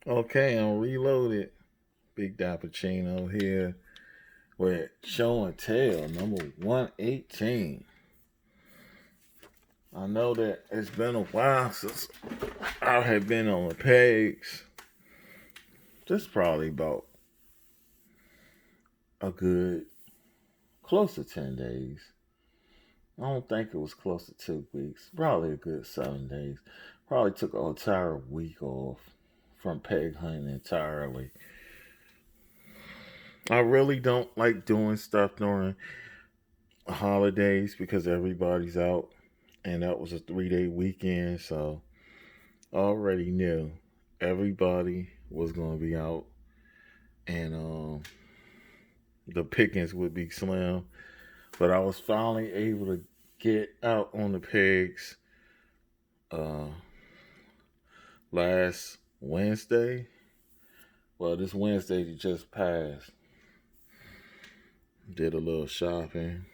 Okay, I'm reloaded. Big Dappuccino here with Show and Tell number 118. I know that it's been a while since I have been on the pegs. Just probably about a good close to 10 days. I don't think it was close to 2 weeks. Probably a good 7 days. Probably took an entire week off from peg hunting entirely. I really don't like doing stuff during holidays because everybody's out, and that was a 3 day weekend, so I already knew everybody was going to be out, and the pickings would be slim. But I was finally able to get out on the pegs uh, last Wednesday. Well, this Wednesday that just passed. Did a little shopping.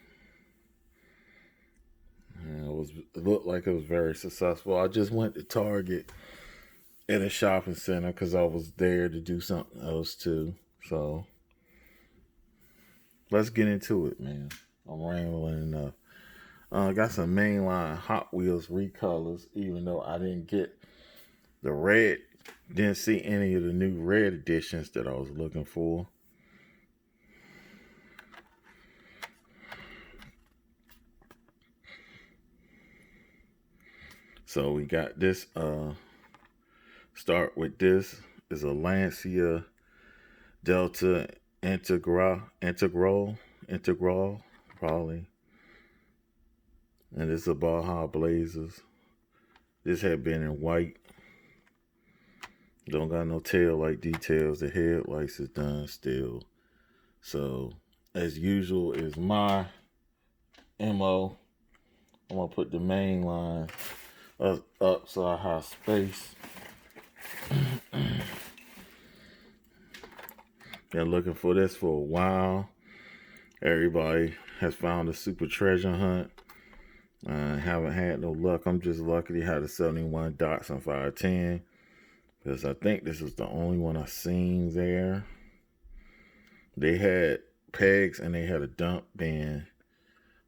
And it looked like it was very successful. I just went to Target at a shopping center because I was there to do something else too. So let's get into it, man. I'm rambling enough. I got some mainline Hot Wheels recolors, even though I didn't get the red, didn't see any of the new red editions that I was looking for. So we got this. Start with this. Is a Lancia Delta Integral, probably. And this is a Baja Blazers. This had been in white. Don't got no tail light details. The headlights is done still. So, as usual, is my MO. I'm gonna put the main line up so I have space. Been looking for this for a while. Everybody has found a super treasure hunt. I haven't had no luck. I'm just lucky to have the 71 Datsun 510 because I think this is the only one I've seen there. They had pegs and they had a dump band.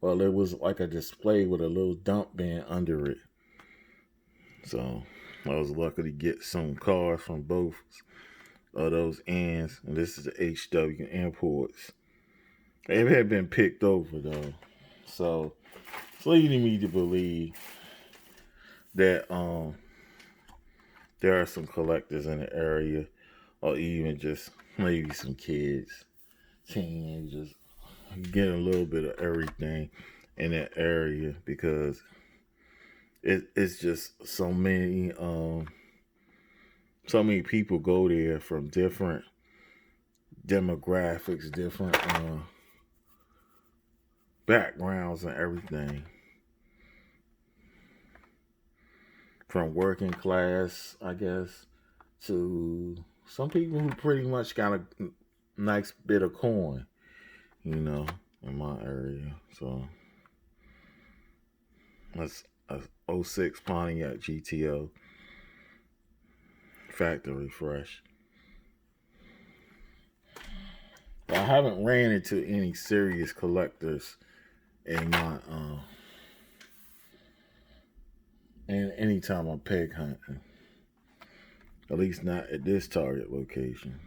Well, it was like a display with a little dump band under it. So I was lucky to get some cars from both of those ends. And this is the HW imports. They had been picked over though. So it's leading me to believe that there are some collectors in the area, or even just maybe some kids, teenagers, getting a little bit of everything in that area because it's just so many people go there from different demographics, different backgrounds, and everything. From working class, I guess, to some people who pretty much got a nice bit of coin, in my area. So that's a '06 Pontiac GTO factory fresh. I haven't ran into any serious collectors in my and anytime I'm peg hunting. At least not at this target location.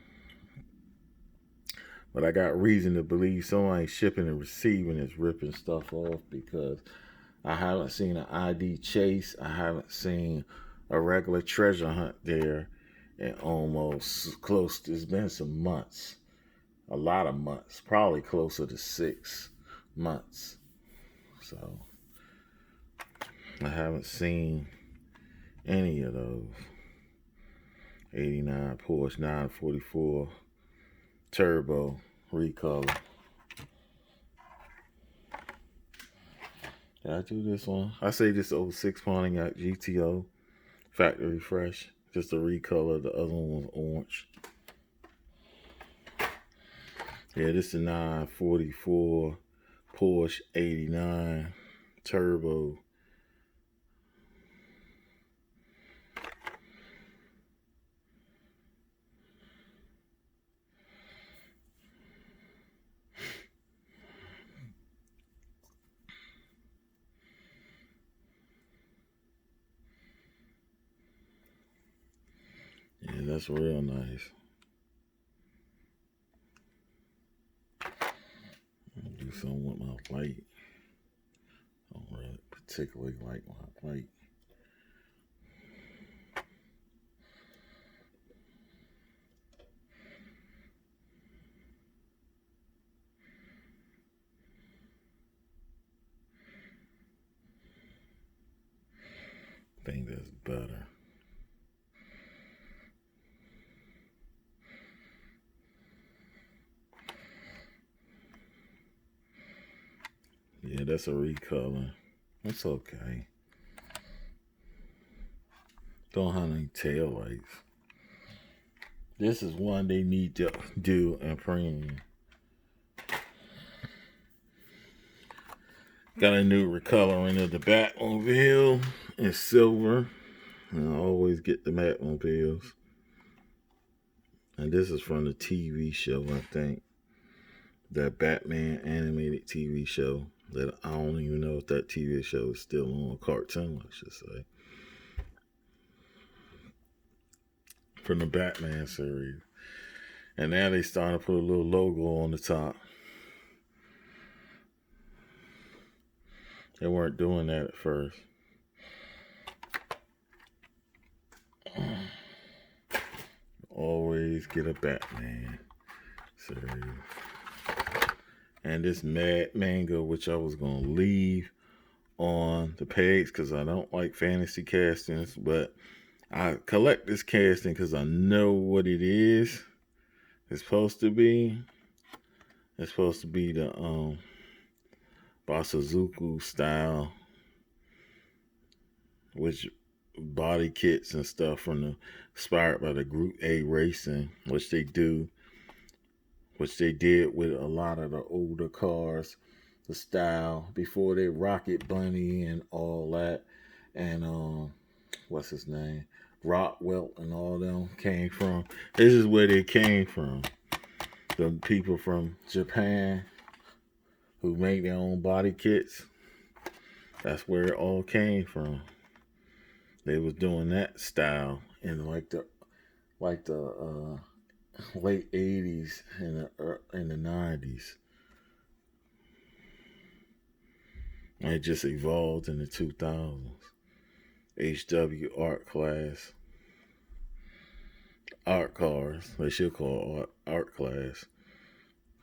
But I got reason to believe somebody shipping and receiving is ripping stuff off because I haven't seen an ID chase. I haven't seen a regular treasure hunt there in almost close. It's been some months, a lot of months, probably closer to 6 months. So I haven't seen any of those. 89 Porsche 944 Turbo Recolor. Did I do this one? I say this '06 Pontiac GTO factory fresh. Just a recolor. The other one was orange. Yeah, this is a 944 Porsche 89 Turbo. Yeah, that's real nice. I'll do something with my light. I don't really particularly like my light. I think that's better. Yeah, that's a recolor. It's okay. Don't have any tail lights. This is one they need to do in premium. Got a new recoloring of the Batmobile in silver. And I always get the Batmobiles. And this is from the TV show, I think. That Batman animated TV show. That I don't even know if that TV show is still on. A cartoon, I should say. From the Batman series. And now they starting to put a little logo on the top. They weren't doing that at first. Always get a Batman series. And this Mad Mango, which I was going to leave on the page because I don't like fantasy castings, but I collect this casting because I know what it is. It's supposed to be. It's supposed to be the Basazuku style, which body kits and stuff from the inspired by the Group A racing, which they did with a lot of the older cars, the style before they Rocket Bunny and all that, and what's his name, Rockwell and all them came from. This is where they came from. The people from Japan who make their own body kits. That's where it all came from. They was doing that style in like the late 80s and the 90s. And it just evolved in the 2000s. HW art class. Art cars. They should call art class.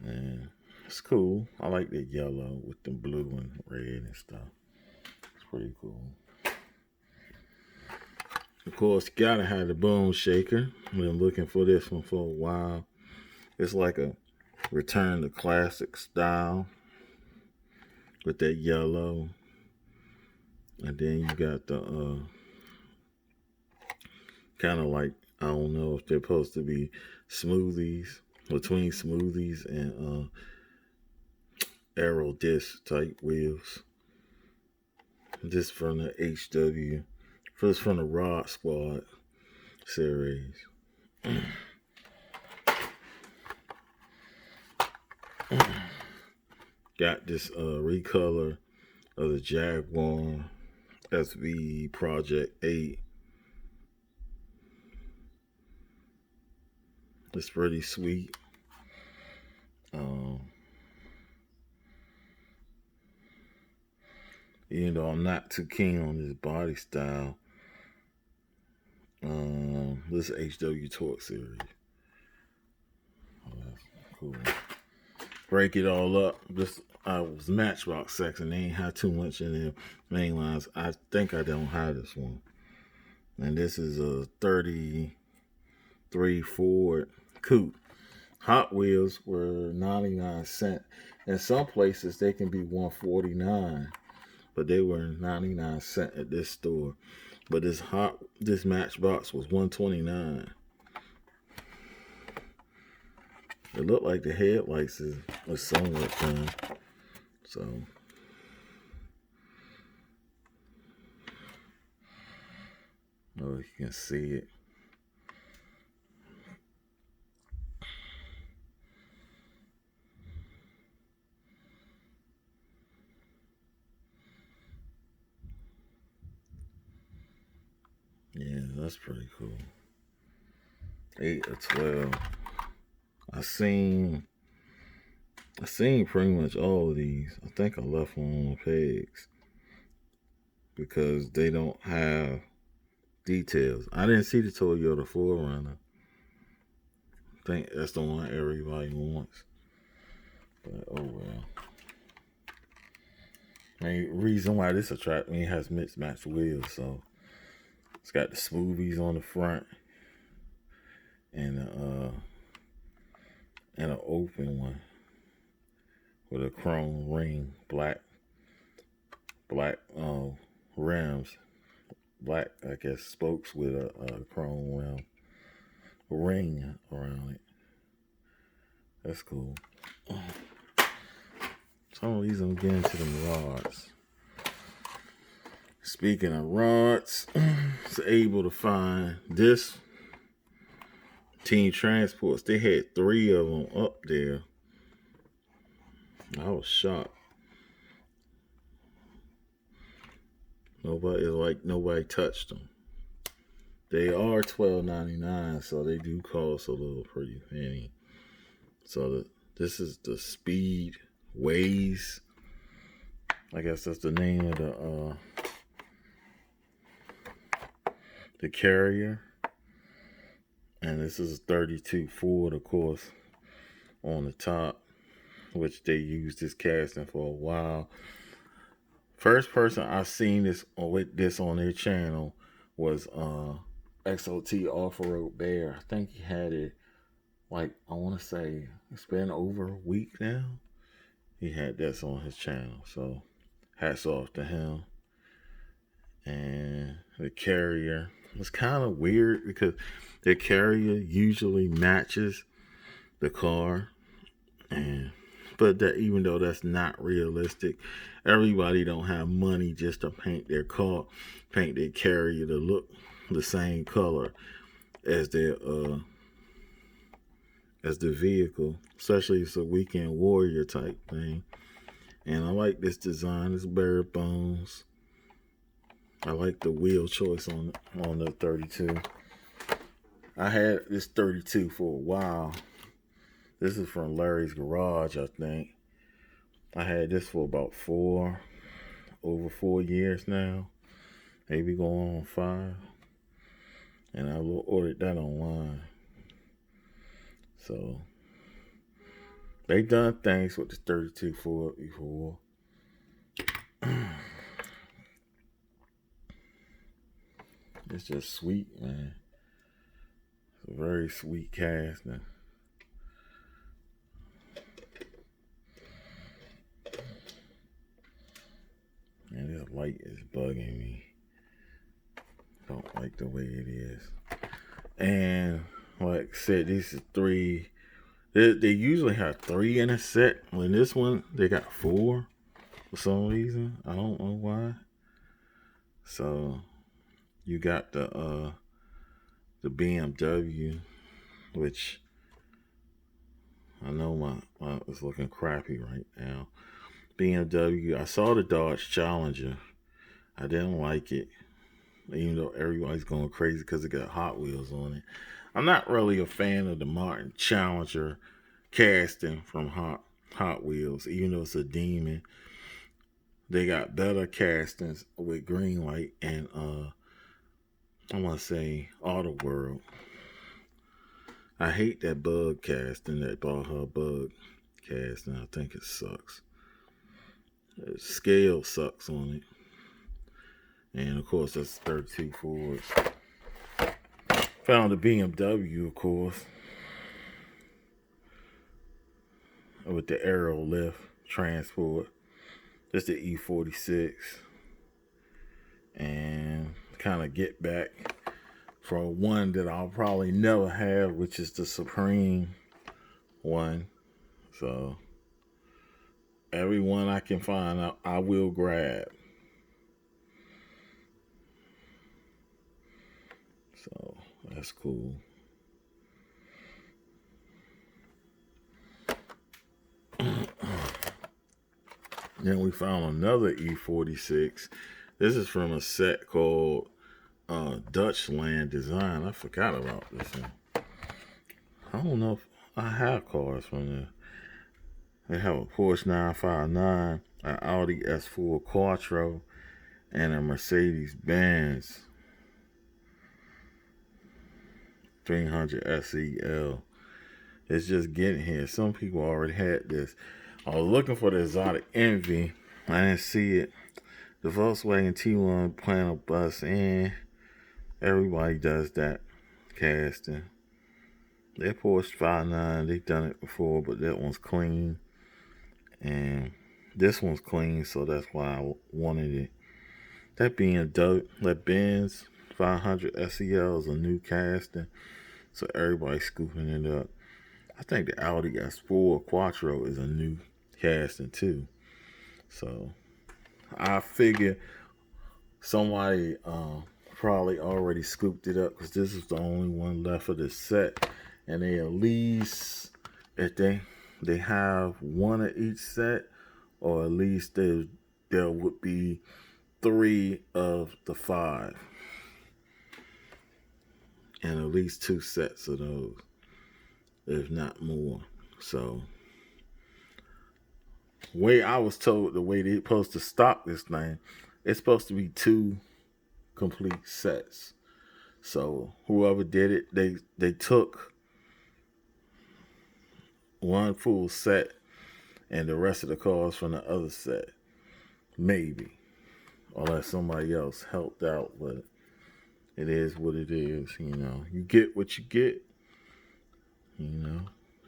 And it's cool. I like the yellow with the blue and red and stuff. It's pretty cool. Of course, you gotta have the Bone Shaker. I've been looking for this one for a while. It's like a return to classic style with that yellow. And then you got the kind of like, I don't know if they're supposed to be smoothies, between smoothies and aero disc type wheels. This from the HW, first from the Rod Squad series. Got this recolor of the Jaguar SV Project 8. It's pretty sweet. Even though I'm not too keen on this body style, this is HW Torque series. Oh, that's cool. Break it all up. This was Matchbox section. They ain't had too much in their main lines. I think I don't have this one. And this is a 33 Ford Coupe. Hot Wheels were 99 cents. In some places they can be 149, but they were 99 cents at this store. But this Matchbox was 129. It looked like the headlights was somewhat done. So oh, you can see it. Yeah, that's pretty cool. 8 or 12. I seen pretty much all of these. I think I left one on the pegs because they don't have details. I didn't see the Toyota 4Runner. I think that's the one everybody wants. But oh well. The reason why this attracts me, it has mismatched wheels, so it's got the smoothies on the front and an open one with a chrome ring, black rims, black I guess spokes with a chrome ring around it. That's cool. Some of these I'm getting to them rods. Speaking of rods, I was able to find this Team Transports. They had 3 of them up there. I was shocked. Nobody touched them. They are $12.99, so they do cost a little pretty penny. So this is the Speed Ways. I guess that's the name of the carrier. And this is a 32 Ford, of course, on the top, which they used this casting for a while. First person I seen this with this on their channel was XOT Off-Road Bear. I think he had it, like, I want to say it's been over a week now. He had this on his channel, so hats off to him. And the carrier was kind of weird because the carrier usually matches the car, but that, even though that's not realistic, everybody don't have money just to paint their carrier to look the same color as the vehicle, especially if it's a weekend warrior type thing. And I like this design. It's bare bones. I like the wheel choice on the 32. I had this 32 for a while. This is from Larry's Garage, I think. I had this for about over 4 years now. Maybe going on 5. And I ordered that online. So they done things with the 32 Ford before. It's just sweet, man. It's a very sweet casting. And this light is bugging me. Don't like the way it is. And like I said, these are 3. They usually have 3 in a set. When this one, they got 4 for some reason. I don't know why. So you got the BMW, which I know my is looking crappy right now. BMW. I saw the Dodge Challenger. I didn't like it, even though everybody's going crazy because it got Hot Wheels on it. I'm not really a fan of the Martin Challenger casting from Hot Wheels, even though it's a demon. They got better castings with Greenlight and I want to say Auto World. I hate that bug casting, that Baja bug casting. I think it sucks. Scale sucks on it. And of course, that's 32 Fords. Found the BMW, of course, with the aero lift transport. This the E46. And kind of get back for one that I'll probably never have, which is the Supreme one. So every one I can find, I will grab. So that's cool. Then we found another E46. This is from a set called Dutchland Design. I forgot about this one. I don't know if I have cars from there. They have a Porsche 959, an Audi S4 Quattro, and a Mercedes Benz 300 SEL. It's just getting here. Some people already had this. I was looking for the exotic envy. I didn't see it. The Volkswagen T1 plan a bus in. Everybody does that casting. That Porsche 59, they've done it before, but that one's clean. And this one's clean, so that's why I wanted it. That being dope, that Benz 500 SEL is a new casting, so everybody's scooping it up. I think the Audi S4 Quattro is a new casting too. So I figure somebody probably already scooped it up because this is the only one left of the set, and they at least if they have one of each set, or at least there would be 3 of the 5, and at least 2 sets of those, if not more. So, way I was told, the way they're supposed to stock this thing, it's supposed to be 2 complete sets. So whoever did it, they took one full set and the rest of the cars from the other set, maybe, unless somebody else helped out. But it is what it is. You get what you get.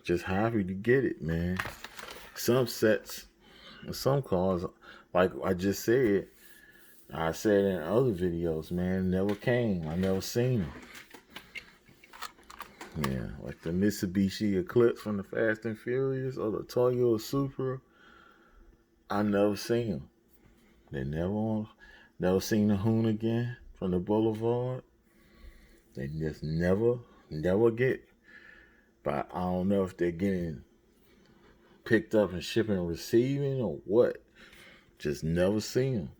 Just happy to get it, man. Some sets, some cars, like I just said, I said in other videos, man, never came. I never seen them. Yeah, like the Mitsubishi Eclipse from the Fast and Furious or the Toyota Supra, I never seen them. They never seen the Hoonigan from the Boulevard. They just never get. But I don't know if they're getting picked up and shipping and receiving or what. Just never seen them.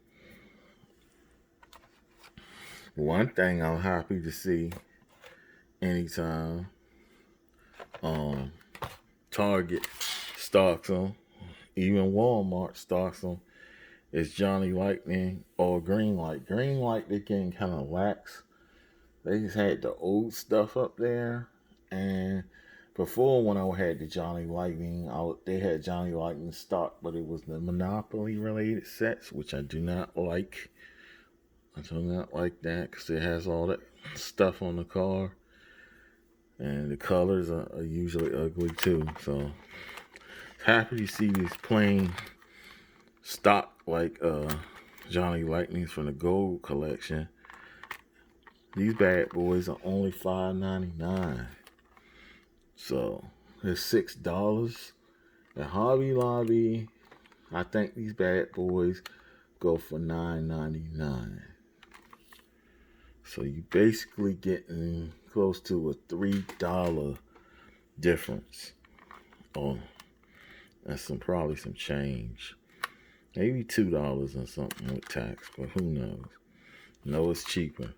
One thing I'm happy to see anytime Target stocks them, even Walmart stocks them, is Johnny Lightning or Green Light. Green Light, they getting kind of lax. They just had the old stuff up there, and before, when I had the Johnny Lightning, they had Johnny Lightning stock, but it was the Monopoly related sets, which I do not like. I do not like that because it has all that stuff on the car, and the colors are usually ugly too. So happy to see these plain stock like Johnny Lightnings from the Gold collection. These bad boys are only $5.99. So it's $6 at Hobby Lobby. I think these bad boys go for $9.99. So you basically getting close to a $3 difference. Oh, that's probably some change. Maybe $2 and something with tax, but who knows? No, it's cheaper.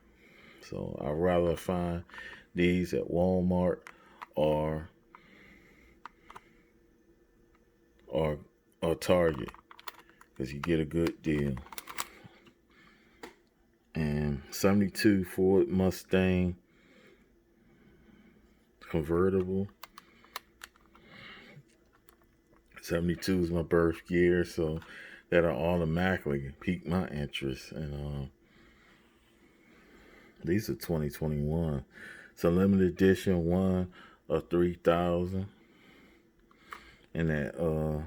So I'd rather find these at Walmart or Target, because you get a good deal. And 72 Ford Mustang Convertible. 72 is my birth year, so that'll automatically pique my interest. And these are 2021. It's a limited edition, one of 3,000. And that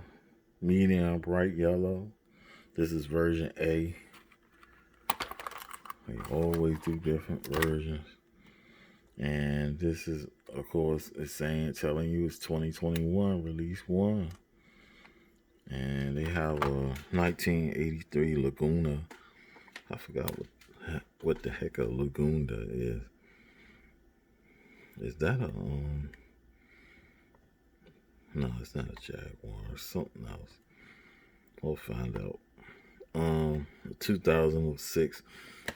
medium bright yellow. This is version A. They always do different versions. And this is, of course, it's telling you it's 2021, release 1. And they have a 1983 Laguna. I forgot what the heck a Laguna is. Is that a no, it's not a Jaguar. It's something else. We'll find out. 2006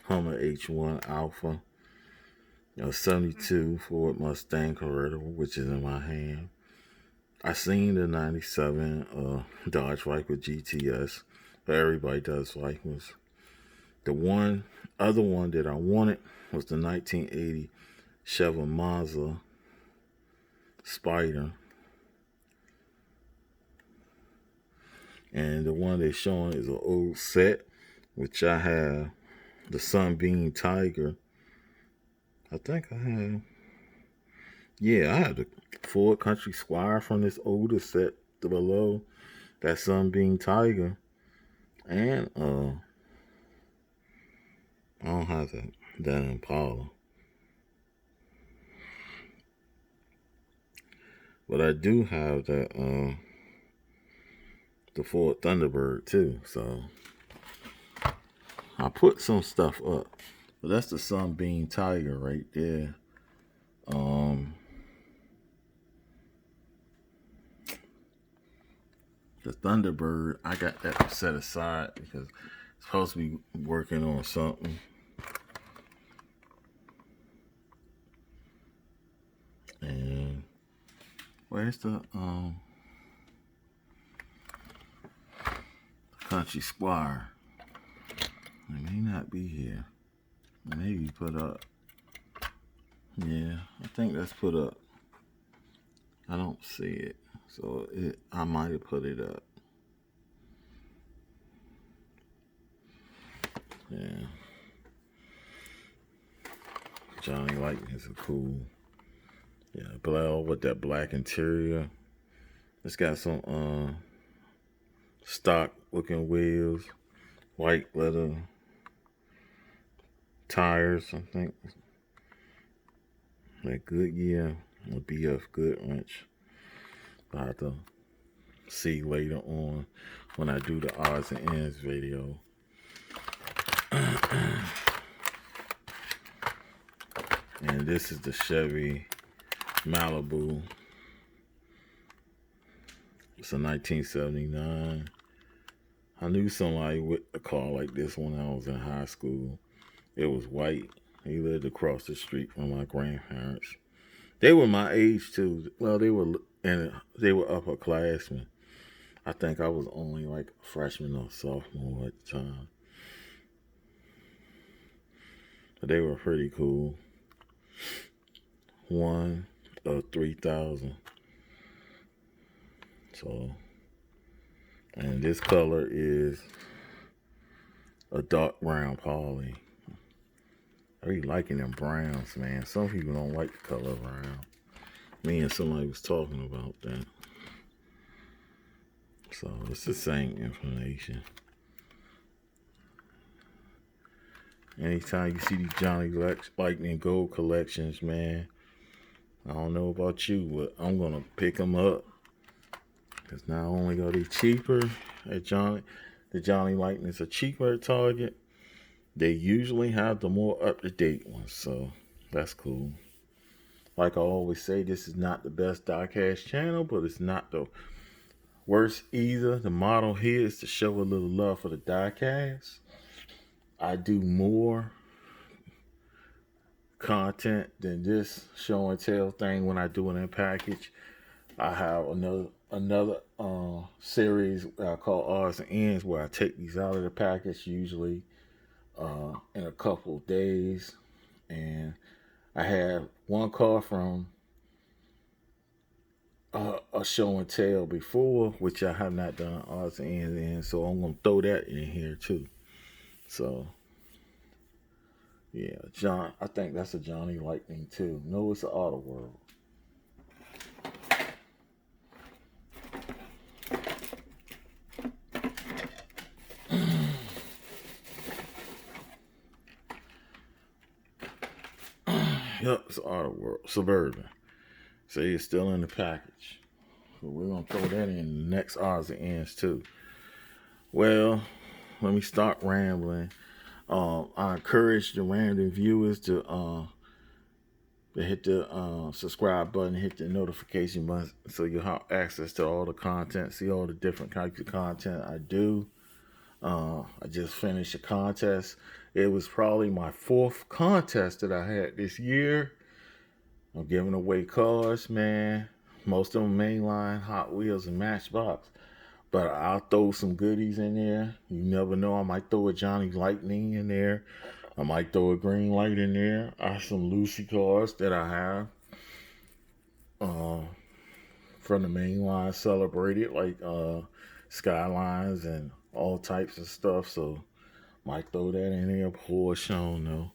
Hummer H1 Alpha. A 72 Ford Mustang Convertible, which is in my hand. I seen the 97 Dodge Viper GTS, but everybody does Vipers. The other one that I wanted was the 1980 Chevy Malibu Spider. And the one they're showing is an old set, which I have the Sunbeam Tiger. I think I have. Yeah, I have the Ford Country Squire from this older set below. That Sunbeam Tiger. And I don't have that Impala. But I do have that the Ford Thunderbird too. So I put some stuff up. But that's the Sunbeam Tiger right there. The Thunderbird, I got that set aside because it's supposed to be working on something. And where's the Country Squire? It may not be here. Maybe put up. Yeah, I think that's put up. I don't see it. So I might have put it up. Yeah. Johnny Lightning is a cool. Yeah, Bell with that black interior. It's got some stock looking wheels, white leather tires, I think. That Goodyear or BF Goodwrench. I'll have to see later on when I do the odds and ends video. And this is the Chevy Malibu. It's a 1979. I knew somebody with a car like this when I was in high school. It was white. He lived across the street from my grandparents. They were my age too. Well, they were upperclassmen. I think I was only like a freshman or sophomore at the time. But they were pretty cool. One of 3,000. So, and this color is a dark brown poly. I really liking them browns, man. Some people don't like the color brown. Me and somebody was talking about that. So it's the same information. Anytime you see these Johnny Lightning Gold collections, man, I don't know about you, but I'm gonna pick them up. Because not only are they cheaper at the Johnny Lightnings are cheaper at Target, they usually have the more up-to-date ones, so that's cool. Like I always say, this is not the best diecast channel, but it's not the worst either. The motto here is to show a little love for the diecast. I do more content than this show and tell thing when I do it in package. I have another series I call odds and ends where I take these out of the package usually in a couple of days, and I have one car from a show and tell before, which I have not done odds and ends in, so I'm gonna throw that in here too. So yeah, I think that's a Johnny Lightning too. No, it's an Auto World. Yep, it's Auto World Suburban. See, it's still in the package. So we're gonna throw that in the next odds and ends too. Well, let me start rambling. I encourage the random viewers to hit the subscribe button, hit the notification button, so you'll have access to all the content, see all the different types of content I do. I just finished a contest. It was probably my 4th contest that I had this year. I'm giving away cars, man. Most of them mainline, Hot Wheels, and Matchbox. But I'll throw some goodies in there. You never know. I might throw a Johnny Lightning in there. I might throw a green light in there. I have some Lucy cars that I have uh, from the mainline celebrated, like Skylines and all types of stuff. So might throw that in there. Porsche, I don't know.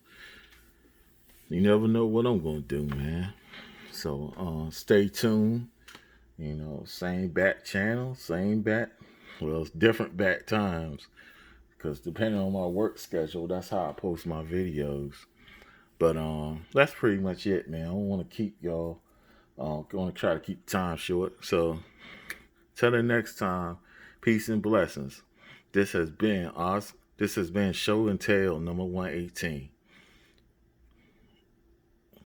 You never know what I'm gonna do, man. So stay tuned. You know, same back channel, same back. Well, it's different back times because depending on my work schedule, that's how I post my videos. But that's pretty much it, man. I don't want to keep y'all. Going to try to keep time short. So till the next time, peace and blessings. This has been Show and Tell number 118.